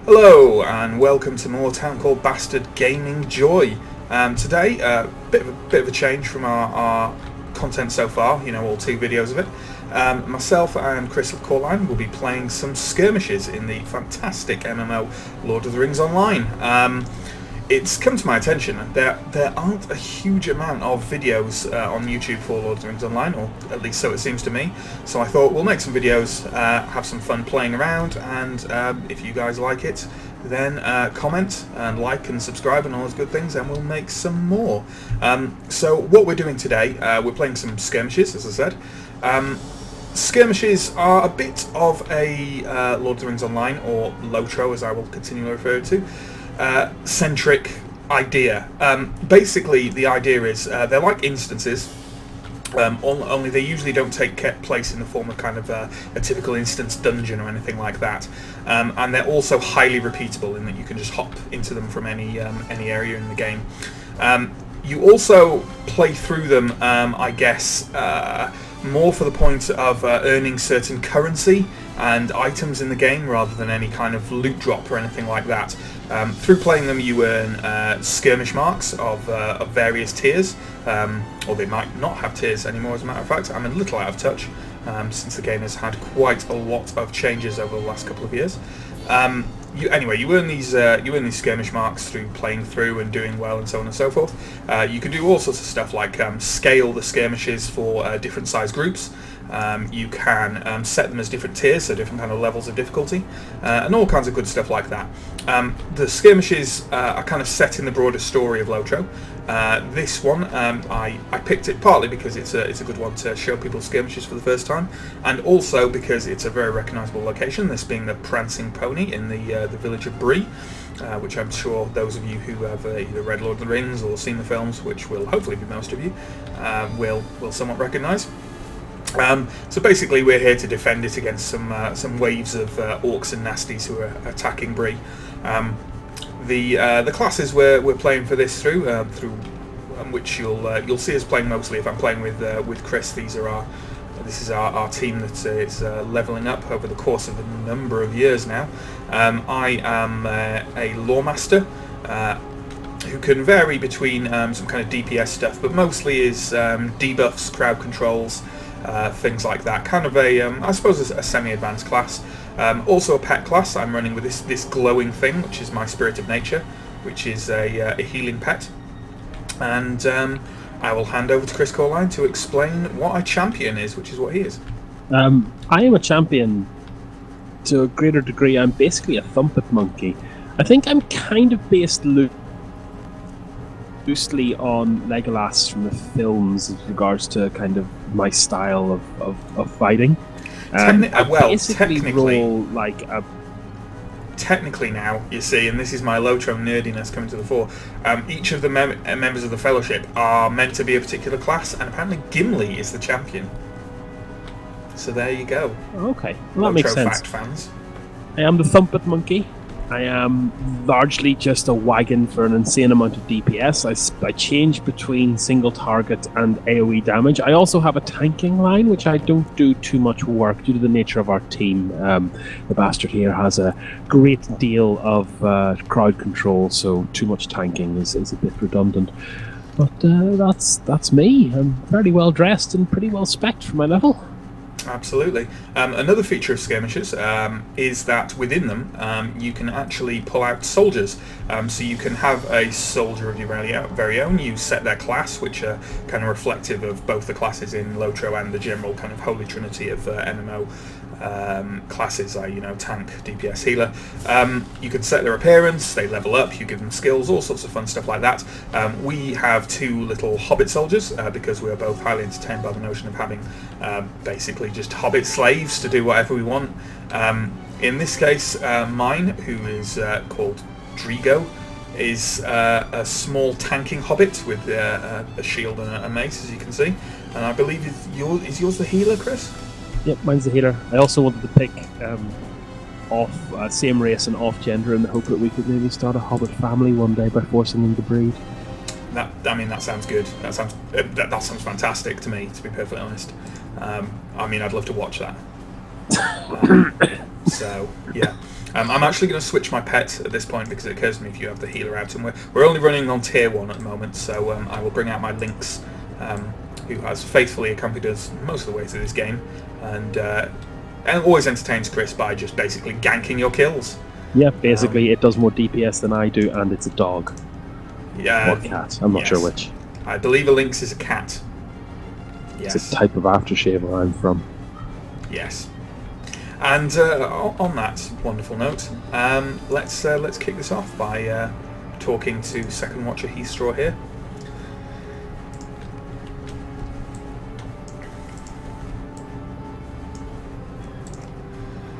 Hello and welcome to more Town Called Bastard Gaming Joy. Today, bit of a change from our content so far. You know, all 2 videos of it. Myself and Chris Coreline will be playing some skirmishes in the fantastic MMO Lord of the Rings Online. It's come to my attention that there aren't a huge amount of videos on YouTube for Lord of the Rings Online, or at least so it seems to me. So I thought we'll make some videos, have some fun playing around, and if you guys like it, then comment and like and subscribe and all those good things, and we'll make some more. So what we're doing today, we're playing some skirmishes, as I said. Skirmishes are a bit of a Lord of the Rings Online, or LOTRO as I will continually refer to, centric idea. Basically, the idea is they're like instances, only they usually don't take place in the form of kind of a typical instance dungeon or anything like that. And they're also highly repeatable in that you can just hop into them from any area in the game. You also play through them, I guess, more for the point of earning certain currency and items in the game rather than any kind of loot drop or anything like that. Through playing them you earn skirmish marks of various tiers, or they might not have tiers anymore, as a matter of fact. I'm a little out of touch since the game has had quite a lot of changes over the last couple of years. You earn these skirmish marks through playing through and doing well and so on and so forth. You can do all sorts of stuff like scale the skirmishes for different size groups. You can set them as different tiers, so different kind of levels of difficulty, and all kinds of good stuff like that. The skirmishes are kind of set in the broader story of LOTRO. This one, I picked it partly because it's a good one to show people skirmishes for the first time, and also because it's a very recognisable location, this being the Prancing Pony in the village of Bree, which I'm sure those of you who have either read Lord of the Rings or seen the films, which will hopefully be most of you, will somewhat recognise. So basically we're here to defend it against some waves of orcs and nasties who are attacking Bree. The classes we're playing for this through which you'll see us playing mostly if I'm playing with Chris. This is our team that is levelling up over the course of a number of years now. I am a lawmaster who can vary between some kind of DPS stuff, but mostly is debuffs, crowd controls, things like that. Kind of I suppose a semi-advanced class. Also a pet class. I'm running with this glowing thing, which is my Spirit of Nature, which is a healing pet. And I will hand over to Chris Coreline to explain what a champion is, which is what he is. I am a champion to a greater degree. I'm basically a thumpet monkey. I think I'm kind of based loosely on Legolas from the films as regards to kind of my style of fighting. Technically now, you see, and this is my LOTRO nerdiness coming to the fore, each of the members of the Fellowship are meant to be a particular class, and apparently Gimli is the champion. So there you go. Okay, well, that makes sense. Fact fans. I am the thumpet monkey. I am largely just a wagon for an insane amount of DPS. I change between single target and AoE damage. I also have a tanking line, which I don't do too much work due to the nature of our team. The Bastard here has a great deal of crowd control, so too much tanking is a bit redundant. But that's me. I'm fairly well dressed and pretty well spec'd for my level. Absolutely. Another feature of skirmishes is that within them you can actually pull out soldiers. So you can have a soldier of your very own. You set their class, which are kind of reflective of both the classes in LOTRO and the general kind of holy trinity of MMO classes, tank, DPS, healer. You can set their appearance, they level up, you give them skills, all sorts of fun stuff like that. We have 2 little hobbit soldiers because we are both highly entertained by the notion of having basically just hobbit slaves to do whatever we want. In this case, mine, who is called Drigo, is a small tanking hobbit with a shield and a mace, as you can see. And I believe is yours the healer, Chris? Yep, mine's the healer. I also wanted to pick off same race and off gender in the hope that we could maybe start a hobbit family one day by forcing them to breed. That sounds good. That sounds fantastic to me, to be perfectly honest. I'd love to watch that. So yeah. I'm actually going to switch my pet at this point because it occurs to me if you have the healer out, and we're only running on tier 1 at the moment, so I will bring out my Lynx, who has faithfully accompanied us most of the way through this game, and always entertains Chris by just basically ganking your kills. Yeah, basically it does more DPS than I do, and it's a dog. Yeah, or a cat, I'm not sure which. I believe a Lynx is a cat. Yes. It's a type of aftershave where I'm from. Yes. And on that wonderful note, let's kick this off by talking to Second Watcher Heathstraw here.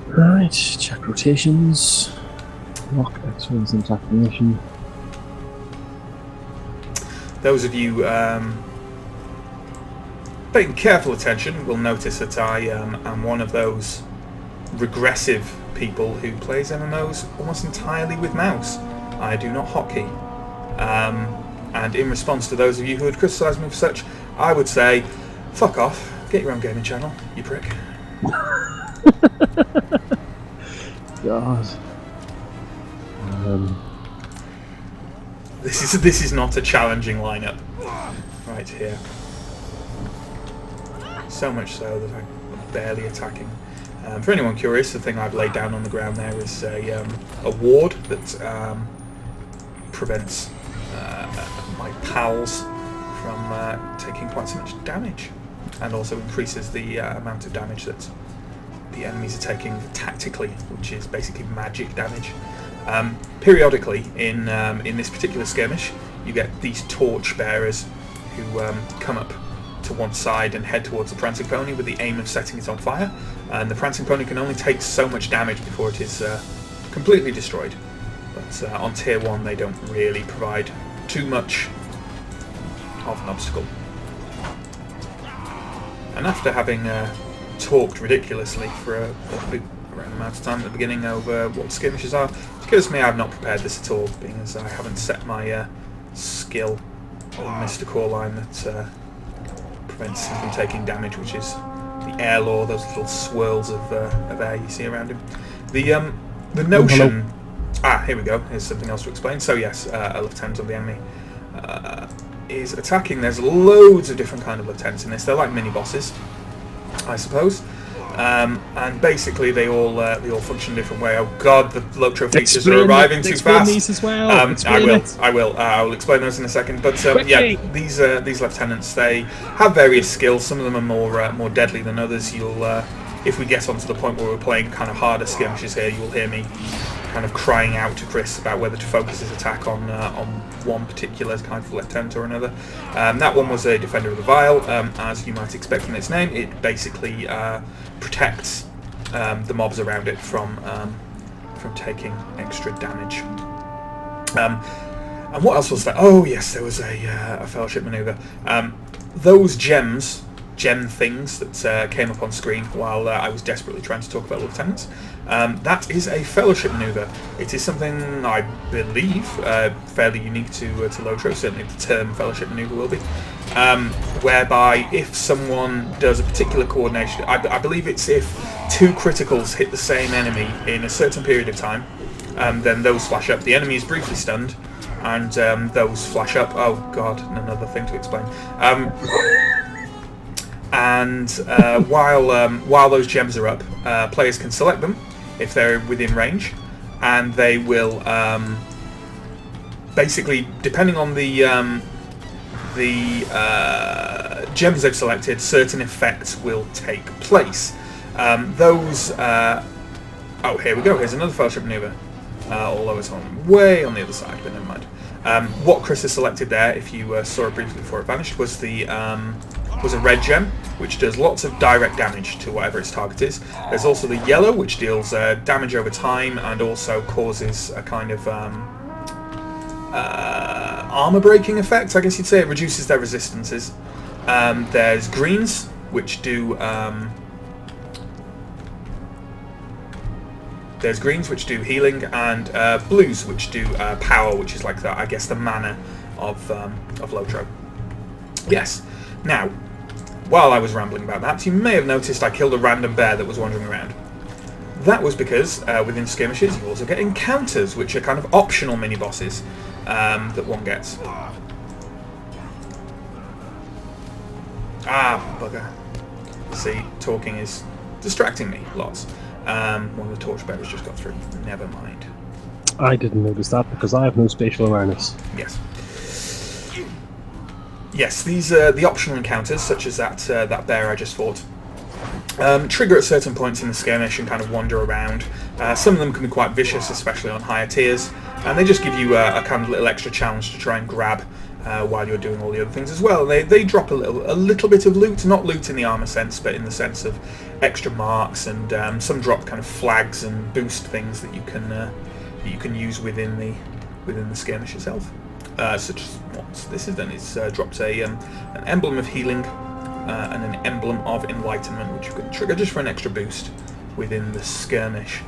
Right, check rotations. Lock X-rays into activation. Those of you paying careful attention will notice that I am one of those regressive people who plays MMOs almost entirely with mouse. I do not hotkey. And in response to those of you who had criticised me for such, I would say, fuck off, get your own gaming channel, you prick. God. This is not a challenging lineup. Right here. So much so that I'm barely attacking. For anyone curious, the thing I've laid down on the ground there is a ward that prevents my pals from taking quite so much damage, and also increases the amount of damage that the enemies are taking tactically, which is basically magic damage. Periodically, in this particular skirmish, you get these torch bearers who come up to one side and head towards the prancing pony with the aim of setting it on fire, and the prancing pony can only take so much damage before it is completely destroyed. But on tier 1 they don't really provide too much of an obstacle. And after having talked ridiculously for a big amount of time at the beginning over what skirmishes are, it occurs to me I've not prepared this at all, being as I haven't set my skill on Mr. Coreline that prevents him from taking damage, which is the air law, those little swirls of air you see around him. The notion... here we go, here's something else to explain. So yes, a lieutenant of the enemy is attacking. There's loads of different kind of lieutenants in this. They're like mini-bosses, I suppose. And basically they all function a different way. Oh god, the Lotro features are arriving too fast. These as well. I will explain those in a second. But yeah, these lieutenants, they have various skills. Some of them are more deadly than others. You'll if we get onto the point where we're playing kind of harder skirmishes here, you'll hear me kind of crying out to Chris about whether to focus his attack on one particular kind of lieutenant or another. That one was a Defender of the Vile. As you might expect from its name, it basically protects the mobs around it from taking extra damage. And what else was that? Oh yes, there was a fellowship maneuver. Those gem things that came up on screen while I was desperately trying to talk about lieutenants. That is a fellowship maneuver. It is something I believe fairly unique to Lotro. Certainly the term fellowship maneuver will be. Whereby if someone does a particular coordination, I believe it's if 2 criticals hit the same enemy in a certain period of time, then those flash up. The enemy is briefly stunned, and those flash up. Oh god, another thing to explain. And while those gems are up, players can select them if they're within range, and they will basically, depending on the gems they've selected, certain effects will take place. Oh, here we go. Here's another fellowship maneuver. Although it's way on the other side, but never mind. What Chris has selected there, if you saw it briefly before it vanished, was a red gem, which does lots of direct damage to whatever its target is. There's also the yellow, which deals damage over time and also causes a kind of armor breaking effect, I guess you'd say. It reduces their resistances. There's greens, which do healing, and blues, which do power, which is like I guess the mana of Lotro. Yes. Now, while I was rambling about that, you may have noticed I killed a random bear that was wandering around. That was because within skirmishes you also get encounters, which are kind of optional mini-bosses that one gets. Ah, bugger. See, talking is distracting me lots. One of the torchbearers just got through. Never mind. I didn't notice that because I have no spatial awareness. Yes. Yes, these are the optional encounters, such as that bear I just fought. Trigger at certain points in the skirmish and kind of wander around. Some of them can be quite vicious, especially on higher tiers, and they just give you a kind of little extra challenge to try and grab while you're doing all the other things as well. They drop a little bit of loot, not loot in the armor sense, but in the sense of extra marks, and some drop kind of flags and boost things that you can use within the skirmish itself. Such as what this is then, it's drops an emblem of healing and an emblem of enlightenment, which you can trigger just for an extra boost within the skirmish.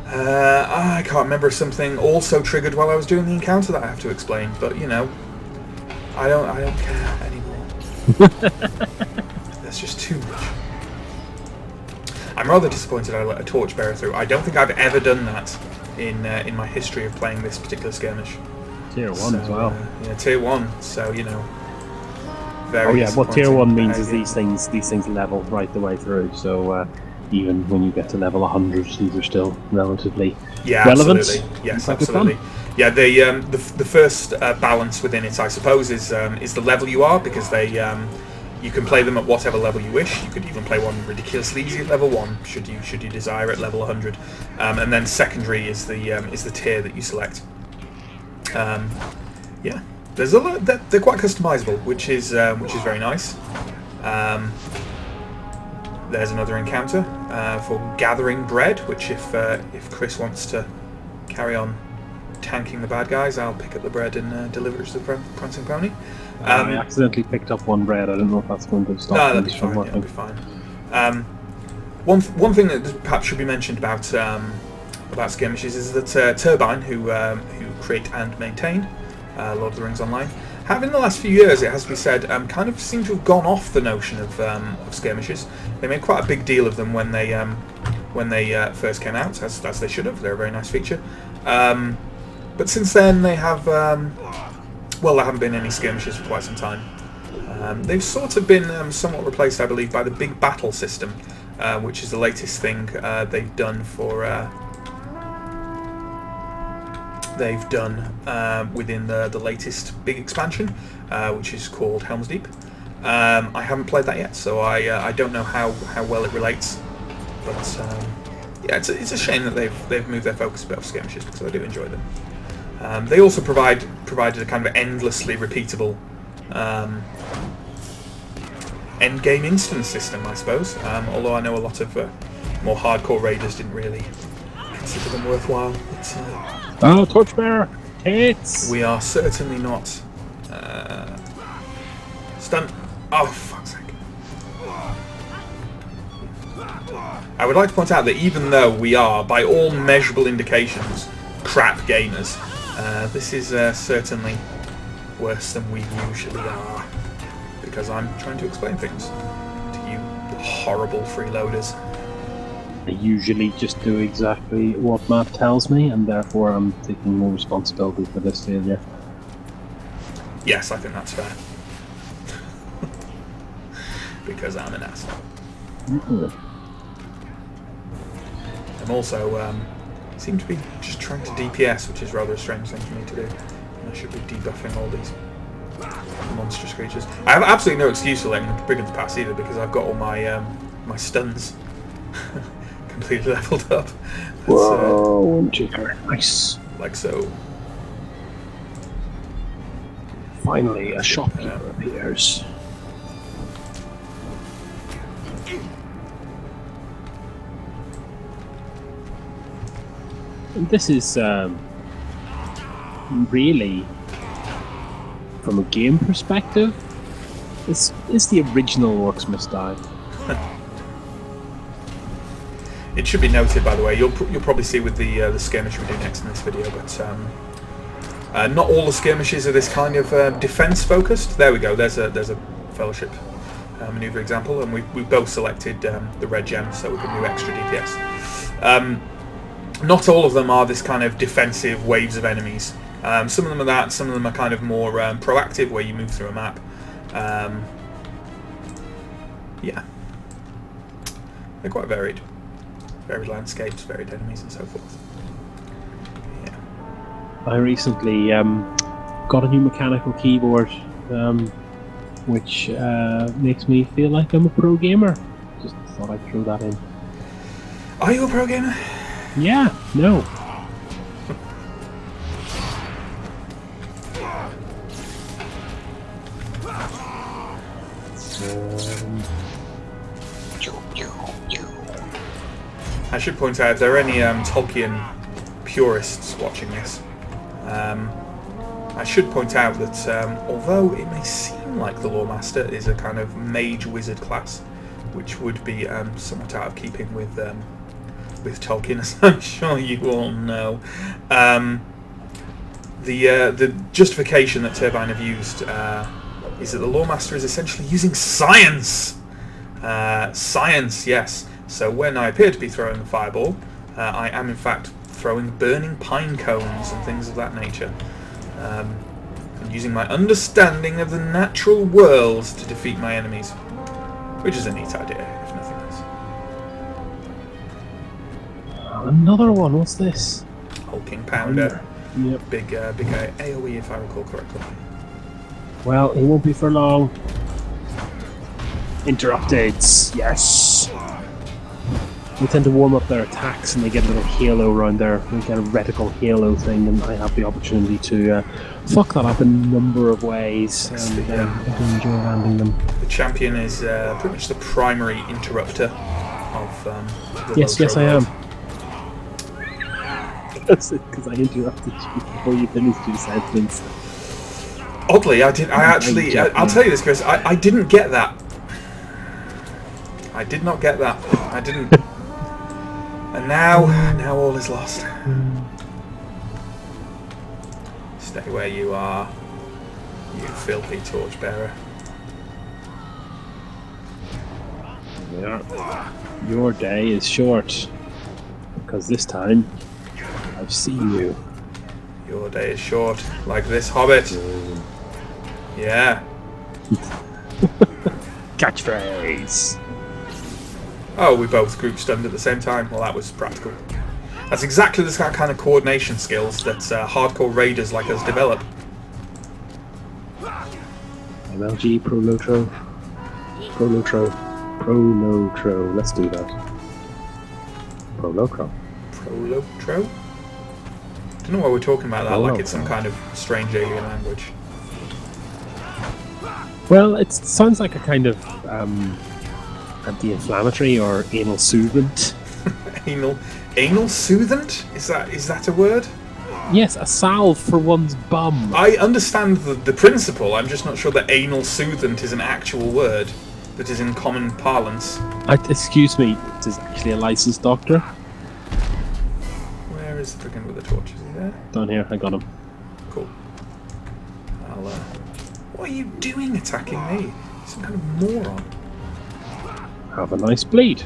I can't remember if something also triggered while I was doing the encounter that I have to explain, but you know, I don't care anymore. That's just too much. I'm rather disappointed I let a torchbearer through. I don't think I've ever done that in my history of playing this particular skirmish. Tier 1 as well. Yeah, tier 1. So you know. Oh yeah, what tier 1 means is these things level right the way through. So even when you get to level 100, these are still relatively relevant. Absolutely. Yes, absolutely. Yeah, the first balance within it, I suppose, is the level you are, because you can play them at whatever level you wish. You could even play one ridiculously easy at level 1, should you desire, at level 100. And then secondary is the tier that you select. Yeah, there's a lot. They're quite customizable, which is very nice. There's another encounter for gathering bread, which if Chris wants to carry on tanking the bad guys, I'll pick up the bread and deliver it to the prancing pony. I accidentally picked up one bread. I don't know if that's going to stop that'd be fine. Yeah, that'd be fine. One thing that perhaps should be mentioned about skirmishes is that Turbine, who create and maintain Lord of the Rings Online, have in the last few years, it has to be said, kind of seem to have gone off the notion of skirmishes. They made quite a big deal of them when they first came out, as they should have. They're a very nice feature. But since then, they have there haven't been any skirmishes for quite some time. They've sort of been somewhat replaced, I believe, by the big battle system, which is the latest thing they've done for. Within the latest big expansion, which is called Helm's Deep. I haven't played that yet, so I don't know how well it relates. But yeah, it's a shame that they've moved their focus a bit off skirmishes, because I do enjoy them. They also provided a kind of endlessly repeatable endgame instance system, I suppose. Although I know a lot of more hardcore raiders didn't really consider them worthwhile. Oh, torchbearer! Hits! We are certainly not stunned. Oh, fuck's sake. I would like to point out that even though we are, by all measurable indications, crap gamers, this is certainly worse than we usually are, because I'm trying to explain things to you horrible freeloaders. I usually just do exactly what Matt tells me, and therefore I'm taking no responsibility for this failure. Yes, I think that's fair. Because I'm an asshole. Mm-hmm. I'm also seem to be just trying to DPS, which is rather a strange thing for me to do. I should be debuffing all these monstrous creatures. I have absolutely no excuse for letting the brigands pass either, because I've got all my my stuns completely leveled up. Whoa, nice. Like so. Finally, a shopkeeper appears. And this is really, from a game perspective, this is the original Orcs Must Die. It should be noted, by the way, you'll probably see with the skirmish we do next in this video, but not all the skirmishes are this kind of defense focused. There we go. There's a fellowship maneuver example, and we've both selected the red gem, so we can do extra DPS. Not all of them are this kind of defensive waves of enemies. Some of them are that, some of them are kind of more proactive, where you move through a map. Yeah. They're quite varied. Varied landscapes, varied enemies, and so forth. Yeah. I recently got a new mechanical keyboard, which makes me feel like I'm a pro gamer. Just thought I'd throw that in. Are you a pro gamer? Yeah, no. I should point out, if there are any Tolkien purists watching this, I should point out that although it may seem like the Lawmaster is a kind of mage wizard class, which would be somewhat out of keeping with Tolkien, as I'm sure you all know, the justification that Turbine have used is that the Lawmaster is essentially using science. Science, yes. So when I appear to be throwing a fireball, I am in fact throwing burning pine cones and things of that nature. And using my understanding of the natural world to defeat my enemies. Which is a neat idea, if nothing else. Another one, what's this? Hulking Pounder. Yep. Big AoE, if I recall correctly. Well, it won't be for long. Interrupted. Yes. They tend to warm up their attacks and they get a little halo around there. They get a reticle halo thing, and I have the opportunity to fuck that up in a number of ways. And I do enjoy landing them. The champion is pretty much the primary interrupter of the Yes, I world. am. That's it, because I interrupted you before you finished your sentence. Oddly, I'll tell you this, Chris, I didn't get that. I did not get that. I didn't. And now all is lost. Stay where you are, you filthy torchbearer. Your day is short, because this time I've seen you. Your day is short, like this hobbit. Yeah. Catchphrase. Oh, we both group stunned at the same time. Well, that was practical. That's exactly the kind of coordination skills that hardcore raiders like us develop. MLG, Prolotro. Prolotro. Let's do that. Prolotro. Prolotro? Don't know why we're talking about that like it's some kind of strange alien language. Well, it sounds like a kind of anti-inflammatory or anal soothant. Anal soothant? Is that a word? Yes, a salve for one's bum. I understand the principle. I'm just not sure that anal soothant is an actual word that is in common parlance. Excuse me, it is actually a licensed doctor. Where is the friggin' with the torch? Is he there? Down here, I got him. Cool. What are you doing attacking me? Some kind of moron. Have a nice bleed.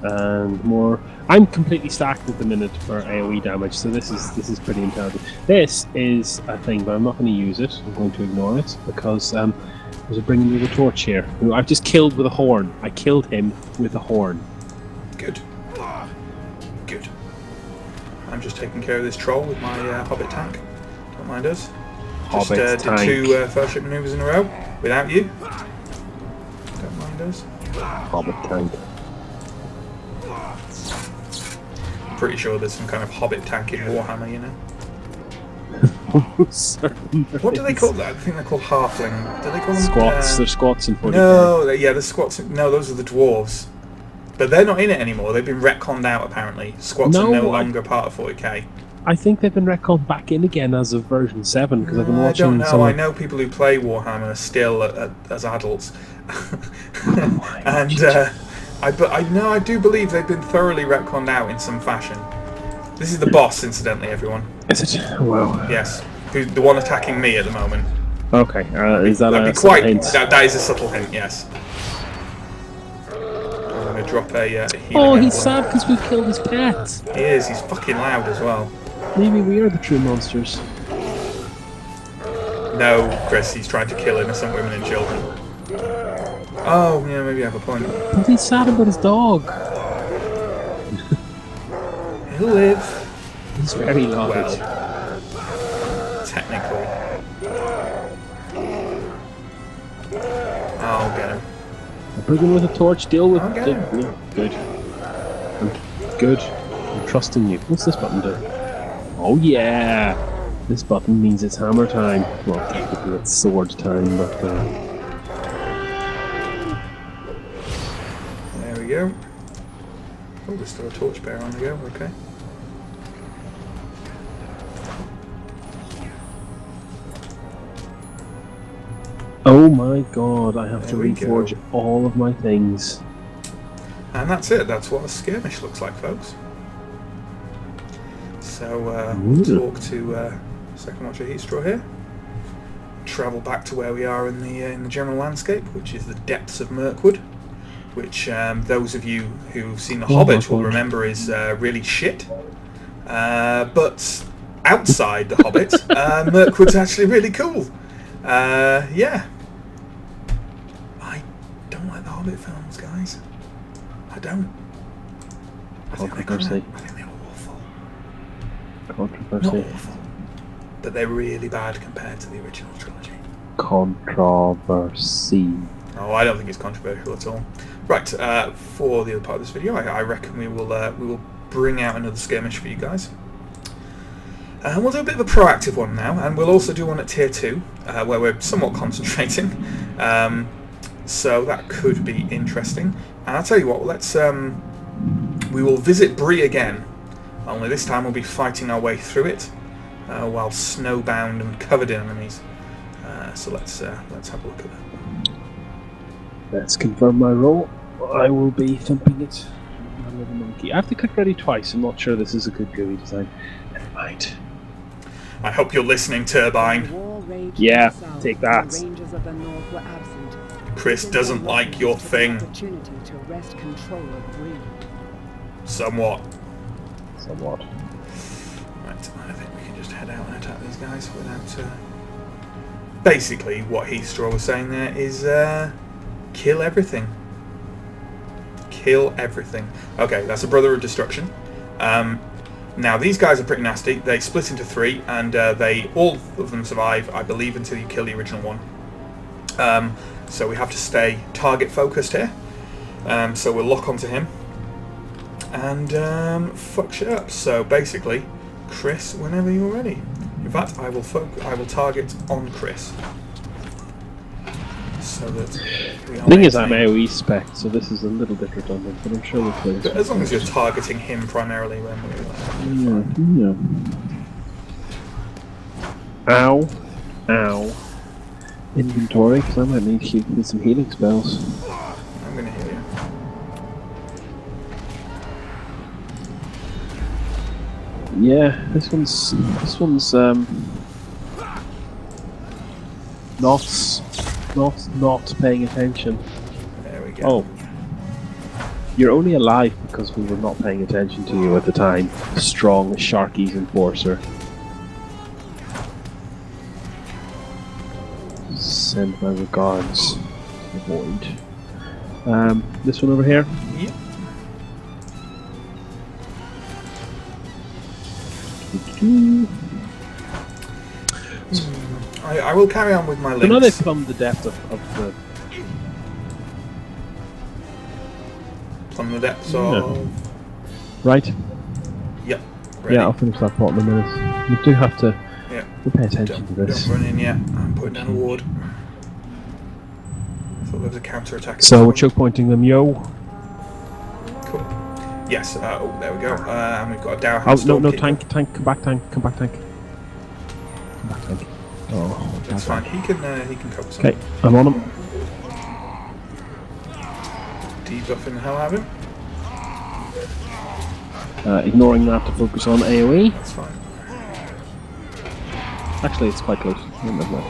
And more. I'm completely stacked at the minute for AoE damage, so this is pretty intelligent. This is a thing, but I'm not going to use it. I'm going to ignore it because there's a bringing me the torch here, who I've just killed with a horn. I killed him with a horn. Good. Good. I'm just taking care of this troll with my hobbit tank. Don't mind us. Just did two fellowship maneuvers in a row without you. Don't mind us. Hobbit tank. I'm pretty sure there's some kind of hobbit tank in Warhammer, you know. What do they call that? I think they're called halfling. Do they call them squats? They're squats in 40k. No, the squats. No, those are the dwarves. But they're not in it anymore. They've been retconned out apparently. Squats are no longer part of 40k. I think they've been retconned back in again as of version 7 because I've been watching. I don't know. I know people who play Warhammer still as adults, and I do believe they've been thoroughly retconned out in some fashion. This is the boss, incidentally, everyone. Is it? Wow. Yes, who's the one attacking me at the moment. Okay, is that That'd a be quite. hint? That is a subtle hint, yes. I'm going to drop a healing. Oh, he's emblem. sad because we've killed his pet. He is. He's fucking loud as well. Maybe we are the true monsters. No, Chris, he's trying to kill innocent women and children. Oh, yeah, maybe I have a point. But he's sad about his dog. He'll live. He's very large. Well, technically. I'll get him. I'm bringing with a torch. Deal with I'll get it. him. Yeah, good. Good. I'm trusting you. What's this button do? Oh yeah! This button means it's hammer time. Well, technically it's sword time, but There we go. Oh, there's still a torchbearer on the go. Okay. oh my god! I have to There we reforge go. all of my things. And that's it. That's what a skirmish looks like, folks. So we'll talk to Second Watcher Heatstraw here. Travel back to where we are in the general landscape, which is the depths of Mirkwood, which those of you who've seen The Hobbit will remember is really shit. But outside The Hobbit, Mirkwood's actually really cool. Yeah. I don't like the Hobbit films, guys. I don't. I think they're awful. Not Controversy. awful. But they're really bad compared to the original trilogy. Controversy. Oh, I don't think it's controversial at all. Right, for the other part of this video, I reckon we will bring out another skirmish for you guys. And we'll do a bit of a proactive one now, and we'll also do one at tier 2, where we're somewhat concentrating. So that could be interesting. And I'll tell you what, let's we will visit Bree again. Only this time we'll be fighting our way through it, while snowbound and covered in enemies. So let's have a look at that. Let's confirm my role. I will be thumping it. My little monkey. I have to click ready twice. I'm not sure this is a good GUI design. Never mind. I hope you're listening, Turbine. Yeah, take that. Chris doesn't like your thing. Somewhat. Somewhat. Right, I think we can just head out and attack these guys without... Basically, what Heatstraw was saying there is kill everything. Kill everything. Okay, that's a Brother of Destruction. Now, these guys are pretty nasty. They split into 3, and all of them survive, I believe, until you kill the original one. So we have to stay target-focused here. So we'll lock onto him. And fuck shit up. So basically, Chris, whenever you're ready. In fact, I will target on Chris. So that we are. The thing is, I'm AoE spec, so this is a little bit redundant, but I'm sure we'll play this. But as long as you're targeting him primarily, when Yeah. Ow. Ow. Inventory, because I might need to with some healing spells. I'm gonna hit you. Yeah, this one's not paying attention. There we go. Oh. You're only alive because we were not paying attention to you at the time. Strong Sharky's enforcer. Send my regards to the void. This one over here? Yep. I will carry on with my links. I know they've plumbed the depth of the... Plumb the depths of... Right. Yep. Ready. Yeah, I'll finish that part in a minute. We do have to pay attention to this. Don't run in yet. I'm putting down a ward. I thought there was a counter-attack. So we're choke pointing them, yo. Cool. Yes, oh, there we go. And we've got a down. Oh, no, tank, come back, tank. Come back, tank. Oh, that's fine. He can cope. Okay, I'm on him. Debuffing the hell out of him. Ignoring that to focus on AoE. That's fine. Actually, it's quite close. Never mind.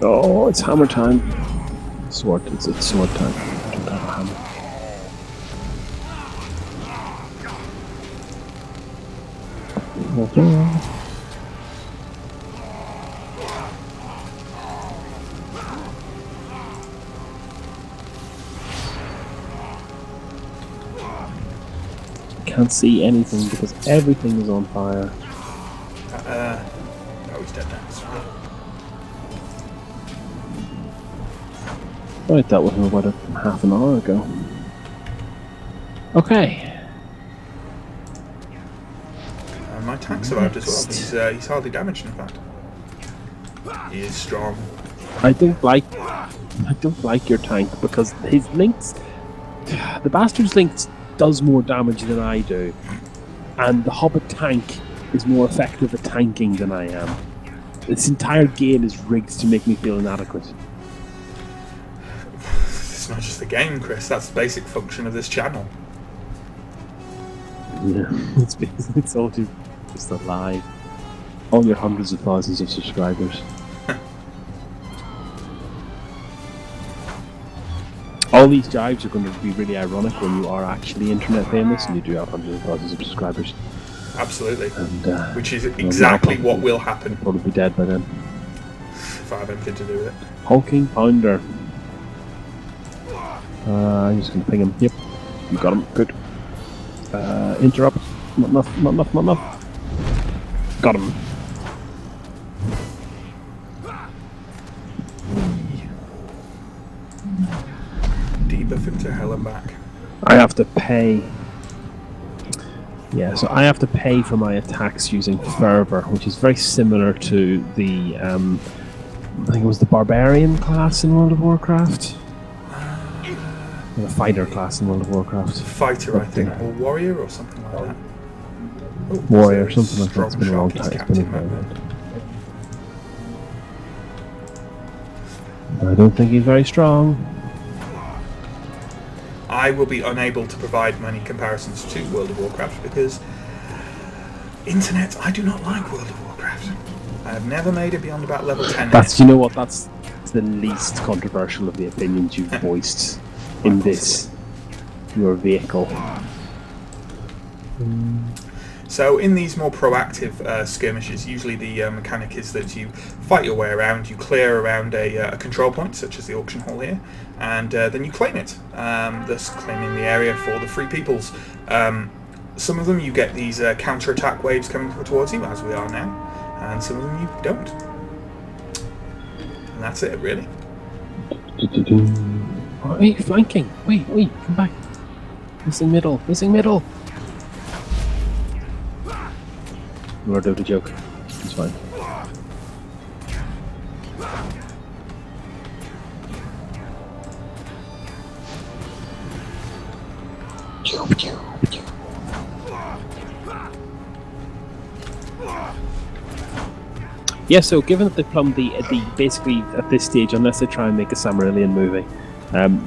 Oh, it's hammer time. Sword. It's sword time. I don't have a hammer. Can't see anything because everything is on fire. Oh, he's dead now. Sorry. I dealt with him about half an hour ago. Okay. My tank survived as well. He's hardly damaged, in fact. He is strong. I don't like your tank because his links, the Bastard's links does more damage than I do, and the Hobbit tank is more effective at tanking than I am. This entire game is rigged to make me feel inadequate. It's not just the game, Chris. That's the basic function of this channel. Yeah, it's all just a lie. All your hundreds of thousands of subscribers. All these jives are going to be really ironic when you are actually internet famous and you do have hundreds of thousands of subscribers. Absolutely. And, which is exactly what will happen. You'll probably be dead by then. If I have anything to do with it. Hulking Pounder. I'm just going to ping him. Yep. You got him. Good. Interrupt. Not enough, not enough, not enough. Got him. Debuff him to hell and back. I have to pay. Yeah, so I have to pay for my attacks using Fervor, which is very similar to the, I think it was the Barbarian class in World of Warcraft. The Fighter class in World of Warcraft. Fighter, I think, or Warrior or something like that. Oh, Warrior, something like that. It's been a long time. It's been a while. I don't think he's very strong. I will be unable to provide many comparisons to World of Warcraft because internet, I do not like World of Warcraft. I have never made it beyond about level 10. That's, you know what, that's the least controversial of the opinions you've voiced in this, your vehicle. So in these more proactive skirmishes, usually the mechanic is that you fight your way around, you clear around a control point, such as the auction hall here, and then you claim it, thus claiming the area for the free peoples. Some of them you get these counter-attack waves coming towards you, as we are now, and some of them you don't. And that's it, really. Oh, hey, flanking! Wait, come back! Missing middle! You are doing a joke. It's fine. Yeah, so given that they plumbed the basically at this stage, unless they try and make a Silmarillion movie,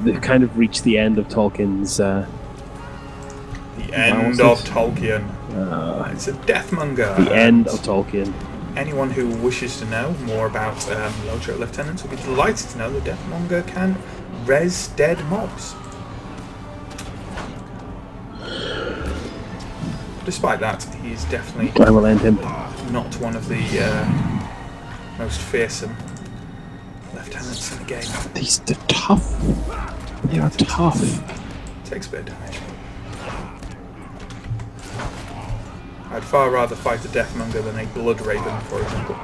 they've kind of reached the end of Tolkien's. The end of Tolkien. It's a deathmonger. The end of Tolkien. Anyone who wishes to know more about Lothar Lieutenants will be delighted to know that Deathmonger can res dead mobs. Despite that, he is definitely I will end him. Not one of the most fearsome lieutenants in the game. They're tough. They are tough. Takes a bit of damage. I'd far rather fight a Deathmonger than a Blood Raven, for example.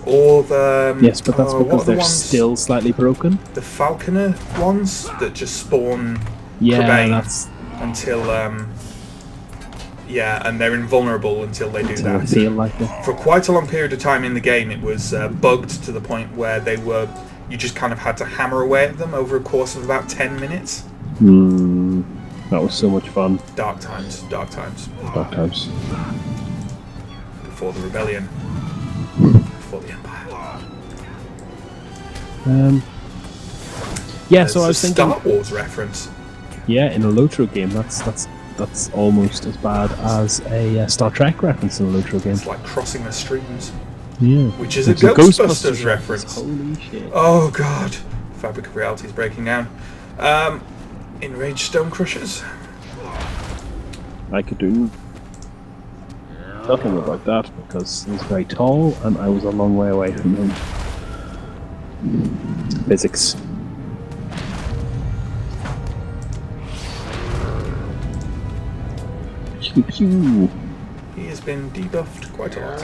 Or the... yes, but that's because they're still slightly broken. The Falconer ones that just spawn that's... until... yeah, and they're invulnerable until they do that. They feel like it. For quite a long period of time in the game, it was bugged to the point where they were... You just kind of had to hammer away at them over a course of about 10 minutes. That was so much fun. Dark times. Dark times. Before the rebellion. Before the Empire. Yeah, so I was thinking... Star Wars reference. Yeah, in a Lotro game, that's almost as bad as a Star Trek reference in a Lotro game. It's like crossing the streams. Yeah. Which is a It's a Ghostbusters reference. Holy shit. Oh god. Fabric of reality is breaking down. Enraged Stone Crushers. I could do nothing about that because he's very tall and I was a long way away from him. Physics. Pew pew. He has been debuffed quite a lot.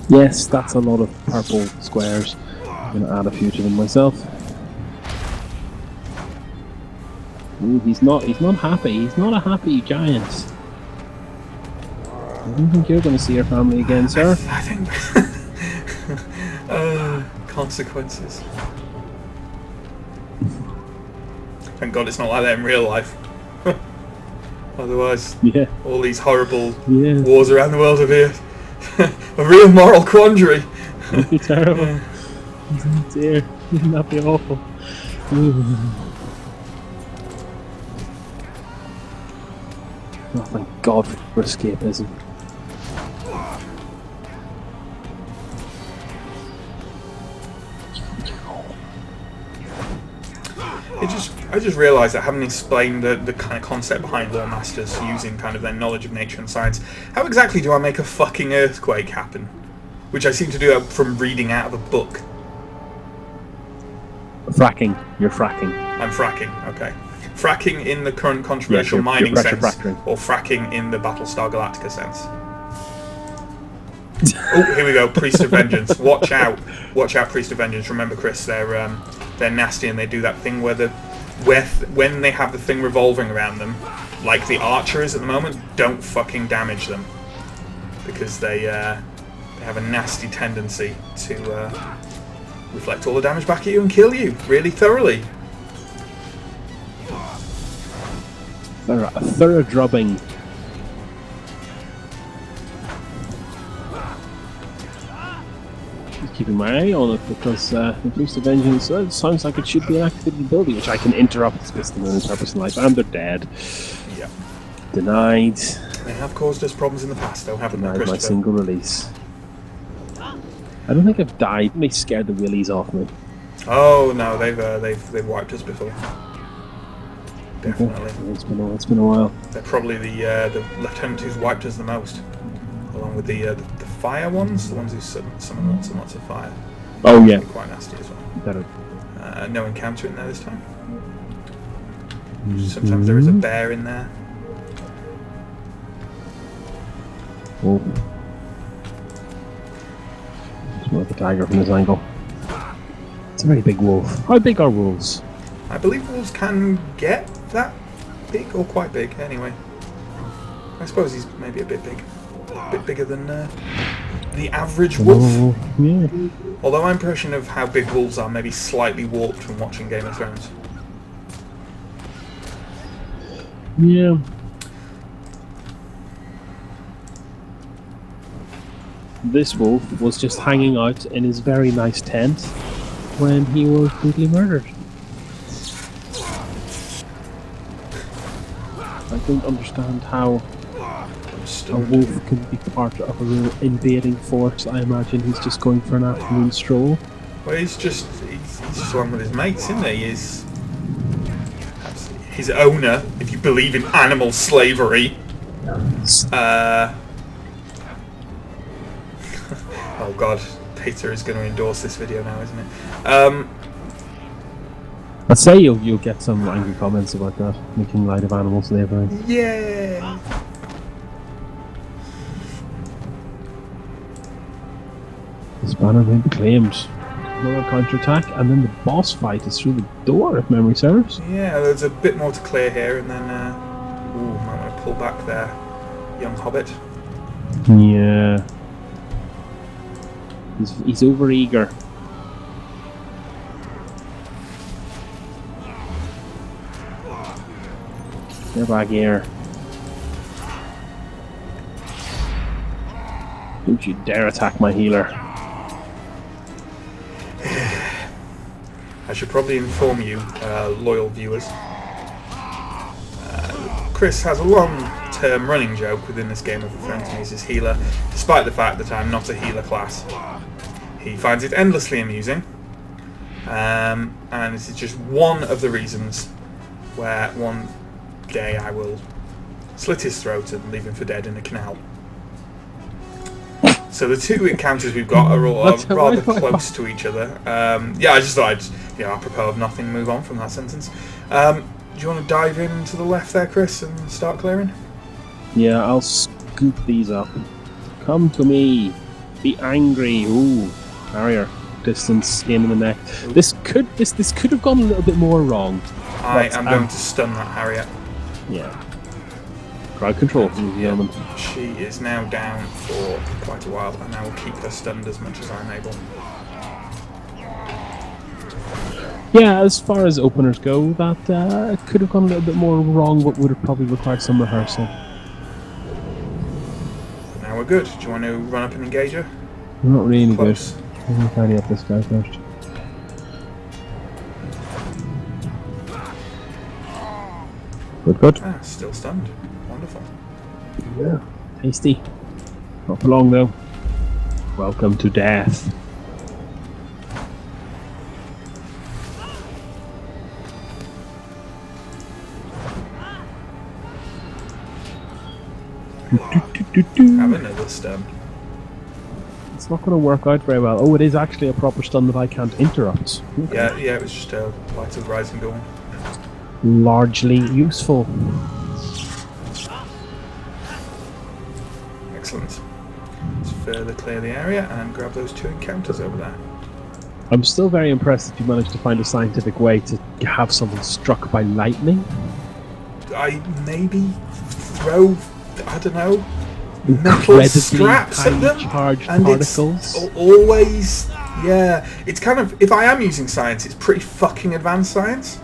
Yes, that's a lot of purple squares. I'm gonna add a few to them myself. Ooh, he's not happy. He's not a happy giant. I don't think you're gonna see your family again, sir. I think consequences. Thank God it's not like that in real life. Otherwise, Yeah. all these horrible Yeah. wars around the world would be a real moral quandary. It'd be terrible. Oh dear, wouldn't that be awful? Ooh. Oh thank God for escapism. I just realised that having explained the kind of concept behind Lore Masters using kind of their knowledge of nature and science, how exactly do I make a fucking earthquake happen? Which I seem to do from reading out of a book. Fracking. You're fracking. I'm fracking, okay. Fracking in the current controversial you're mining pressure sense, fracturing. or fracking in the Battlestar Galactica sense. Oh, here we go, Priest of Vengeance. Watch out, Priest of Vengeance. Remember, Chris, they're nasty and they do that thing where when they have the thing revolving around them, like the archer is at the moment, don't fucking damage them because they have a nasty tendency to reflect all the damage back at you and kill you really thoroughly. A thorough drubbing. Just keeping my eye on it because the Priest of Vengeance sounds like it should be an active ability which I can interrupt the system in its purpose in life, and they're dead. Yeah. Denied. They have caused us problems in the past, though, haven't they, Denied my Christopher? single release. I don't think I've died. They scared the willies off me. Oh no, they've wiped us before. Definitely. It's been a while. They're probably the lieutenant who's wiped us the most, along with the fire ones, the ones who summon lots and lots of fire. Oh yeah. They're quite nasty as well. Better. No encounter in there this time. Sometimes there is a bear in there. Oh. Smell the tiger from this angle. It's a very big wolf. How big are wolves? I believe wolves can get that big, or quite big, anyway. I suppose he's maybe a bit big. A bit bigger than the average wolf. Oh, yeah. Although my impression of how big wolves are maybe slightly warped from watching Game of Thrones. Yeah. This wolf was just hanging out in his very nice tent when he was brutally murdered. I don't understand how a wolf can be part of a real invading force. I imagine he's just going for an afternoon stroll. Well, he's just along with his mates, isn't he? His owner, if you believe in animal slavery. Oh god, Peter is going to endorse this video now, isn't it? I'd say you'll get some angry comments about that, making light of animal slavery. Yeah. This banner being claimed. Another counterattack, and then the boss fight is through the door, if memory serves. Yeah, there's a bit more to clear here, and then ooh, might want to pull back there, young hobbit. Yeah. He's over eager. Get back here. Don't you dare attack my healer. I should probably inform you, loyal viewers, Chris has a long-term running joke within this game of referring to me as his healer, despite the fact that I'm not a healer class. He finds it endlessly amusing, and this is just one of the reasons where one day I will slit his throat and leave him for dead in a canal. So the two encounters we've got are all rather close to each other. Yeah, I just thought I'd, apropos of nothing, move on from that sentence. Do you want to dive in to the left there, Chris, and start clearing? Yeah, I'll scoop these up. Come to me. Be angry. Ooh, barrier. Distance, aim in the neck. This could have gone a little bit more wrong. I am going to stun that Harriet. Yeah. Crowd control from the element. She is now down for quite a while, and I will keep her stunned as much as I'm able. Yeah, as far as openers go, that could have gone a little bit more wrong, but would have probably required some rehearsal. Now we're good. Do you want to run up and engage her? Not really Close. good. I'm going to tidy up this guy first. Good. Ah, still stunned. Wonderful. Yeah. Tasty. Not for long though. Welcome to death. Have another stun. It's not going to work out very well. Oh, it is actually a proper stun that I can't interrupt. Okay. Yeah, it was just a light of rising dawn. Largely useful. Excellent. Let's further clear the area and grab those two encounters over there. I'm still very impressed that you managed to find a scientific way to have someone struck by lightning. I maybe throw, I don't know, metal scraps at them, charged and particles. it's always, yeah, it's kind of, if I am using science, it's pretty fucking advanced science.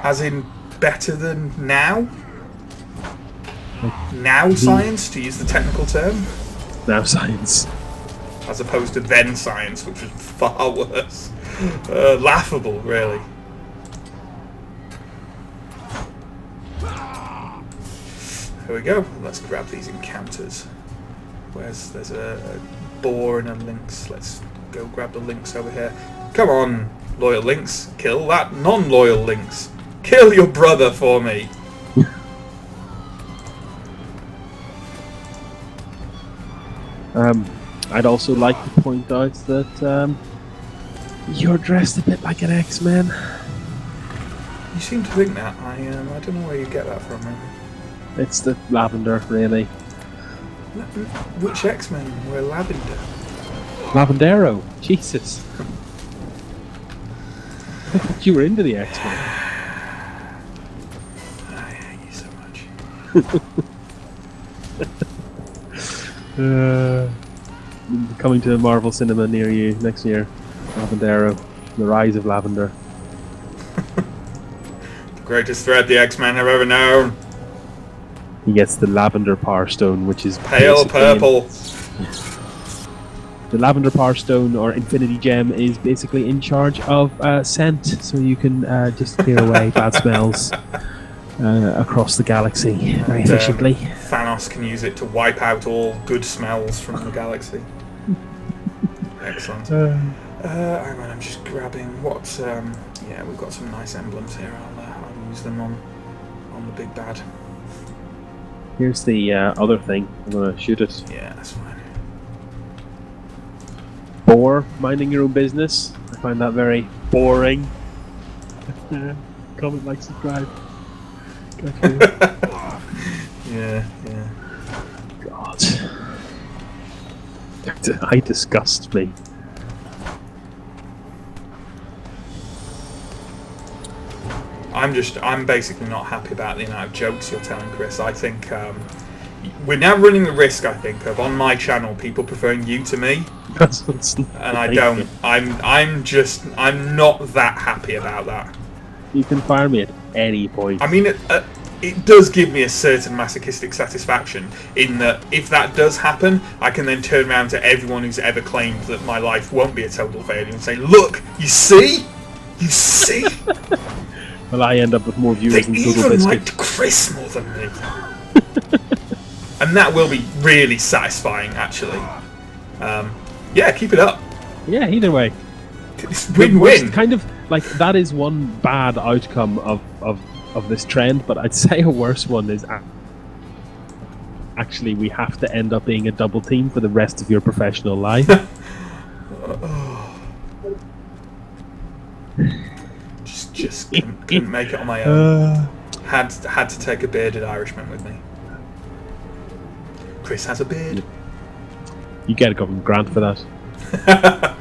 As in, better than now? Now science, to use the technical term? Now science. As opposed to then science, which was far worse. Laughable, really. Here we go. Let's grab these encounters. There's a boar and a lynx. Let's go grab the lynx over here. Come on, loyal lynx. Kill that non-loyal lynx. Kill your brother for me. I'd also like to point out that you're dressed a bit like an X-Men. You seem to think that. I don't know where you get that from. It's the lavender, really. Which X-Men wear lavender? Lavendero. Jesus. I thought you were into the X-Men. I hate you so much. Coming to a Marvel cinema near you next year. Lavendero. The Rise of Lavender. The greatest threat the X-Men have ever known. He gets the Lavender Power Stone, which is pale purple. The Lavender Power Stone, or Infinity Gem, is basically in charge of scent, so you can just clear away bad smells across the galaxy very efficiently. Thanos can use it to wipe out all good smells from the galaxy. Excellent. Hang on, I'm just grabbing what. Yeah, we've got some nice emblems here. I'll use them on the big bad. Here's the other thing. I'm gonna shoot it. Yeah, that's fine. Boar, minding your own business. I find that very boring. Comment, like, subscribe. Yeah. God. I disgust me. I'm basically not happy about the amount of jokes you're telling, Chris. I think we're now running the risk, I think, of on my channel people preferring you to me. And I don't. I'm not that happy about that. You can fire me at any point. I mean, it does give me a certain masochistic satisfaction in that if that does happen, I can then turn around to everyone who's ever claimed that my life won't be a total failure and say, look, you see? Well, I end up with more They viewers than Total even Biscuit. liked Chris more than me. And that will be really satisfying, actually. Yeah, keep it up. Yeah, either way. It's The worst win-win. kind of like that is one bad outcome of this trend, but I'd say a worse one is actually we have to end up being a double team for the rest of your professional life. Just couldn't make it on my own. Had to take a bearded Irishman with me. Chris has a beard. You get a government grant for that.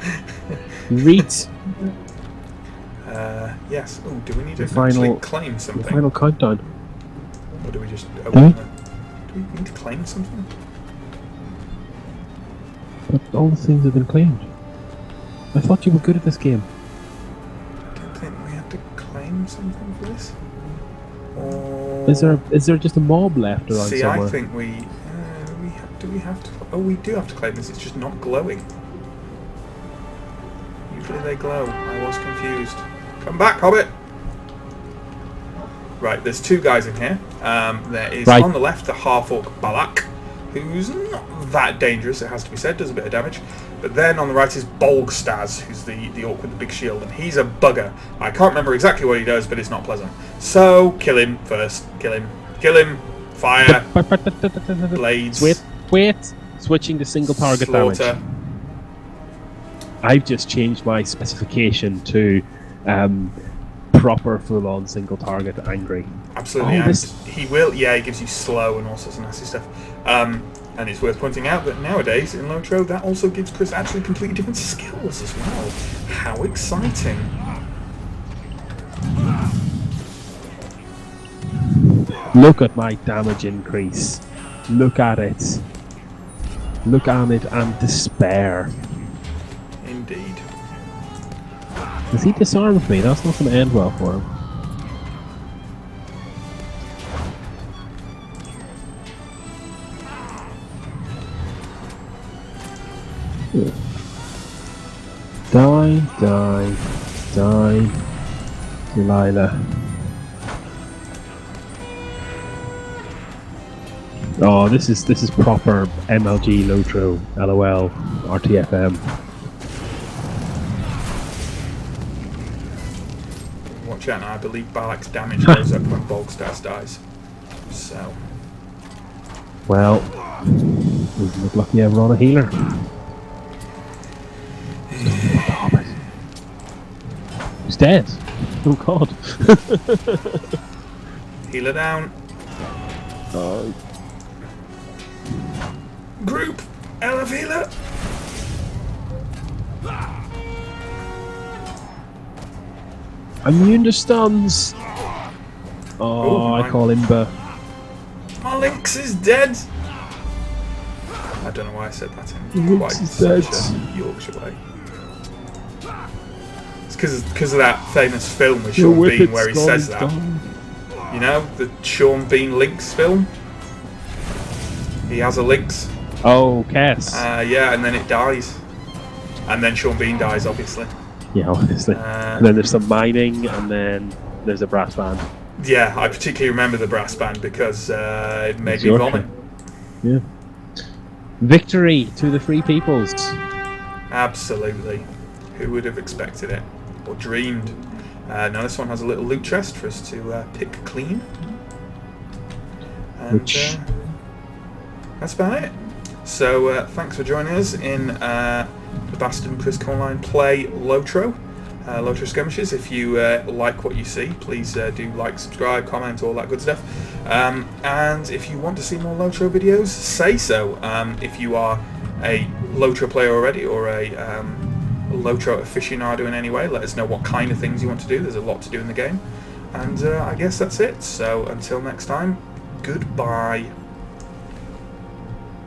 Read Yes. Oh, do we need to The final- actually claim the something? final countdown. Or do we just we? open it? Do we need to claim something? But all the things have been claimed. I thought you were good at this game. I don't think we have to claim something for this. Or Is there just a mob left around see, somewhere? I think we have. Do we have to? Oh, we do have to claim this. It's just not glowing. Usually they glow. I was confused. Come back, Hobbit. Right, there's two guys in here. There is Right. on the left the half-orc Balak, who's not that dangerous, it has to be said, does a bit of damage. But then on the right is Bolgstaz, who's the orc with the big shield, and he's a bugger. I can't remember exactly what he does, but it's not pleasant. So, kill him first. Kill him. Kill him. Fire. Blades. Wait. Switching to single target damage. Slaughter. I've just changed my specification to proper full-on single target angry. Absolutely, Oh, and this- he will. Yeah, he gives you slow and all sorts of nasty stuff. And it's worth pointing out that nowadays in Lotro, that also gives Chris actually completely different skills as well. How exciting! Look at my damage increase. Look at it. Look at it and despair. Indeed. Has he disarmed me? That's not going to end well for him. Die, Delilah. Oh, this is proper MLG Lotro, LOL, RTFM. Watch out now, I believe Balak's damage goes up when Bolgstaz dies. So, Well, we look lucky ever on a healer. He's dead. Oh god. healer down. Group! Elf healer! Immune to stuns. Oh, I my- call Imba. My Lynx is dead! I don't know why I said that in quite Lynx is such dead. a Yorkshire way. It's because of that famous film with Your Sean Bean whippet's where he gone says that. down. You know, the Sean Bean Lynx film? He has a lynx. Oh, Cass. Yeah, and then it dies. And then Sean Bean dies, obviously. Yeah, obviously. And then there's some mining, and then there's a brass band. Yeah, I particularly remember the brass band because it made It's me Yorkshire. vomit. Yeah. Victory to the Free Peoples. Absolutely. Who would have expected it? Or dreamed? Now this one has a little loot chest for us to pick clean. And Which- that's about it. So thanks for joining us in the Bastard and Chris Coreline play Lotro. Lotro Skirmishes. If you like what you see, please do like, subscribe, comment, all that good stuff. And if you want to see more Lotro videos, say so. If you are a Lotro player already or a Lotro aficionado in any way, let us know what kind of things you want to do. There's a lot to do in the game. And I guess that's it. So until next time, goodbye.